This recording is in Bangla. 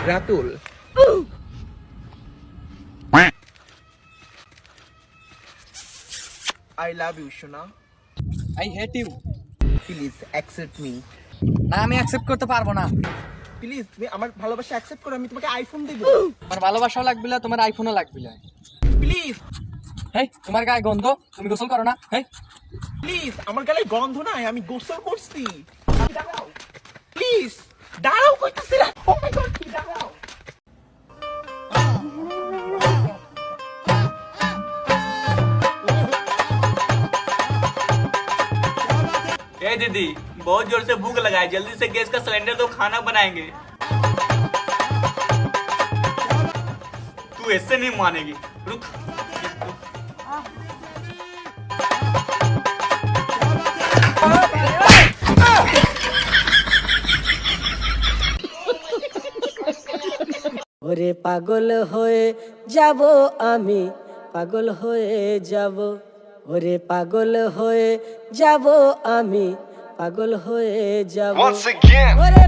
রাতুল, I love you, সোনা। I hate you. Please accept me. না, আমি অ্যাকসেপ্ট করতে পারবো না। প্লিজ তুমি আমার ভালোবাসা অ্যাকসেপ্ট করো, আমি তোমাকে আইফোন দেব। আমার ভালোবাসাও লাগবে না, তোমার আইফোনও লাগবে না। প্লিজ হেই, তোমার গায়ে গন্ধ, তুমি গোসল করো না? হেই, প্লিজ, আমার গালে গন্ধ নাই, আমি গোসল করছি। দাঁড়াও প্লিজ, দাঁড়াও কইতাছি না। ও মাই গড, কি দাঁড়াও। ए दीदी, बहुत जोर से भूख लगा है, जल्दी से गैस का सिलेंडर दो, खाना बनाएंगे। तू ऐसे नहीं मानेगी, रुक। ওরে পাগল হয়ে যাব আমি, পাগল হয়ে যাব, ওরে পাগল হয়ে যাব আমি, পাগল হয়ে যাব। Once again. ওরে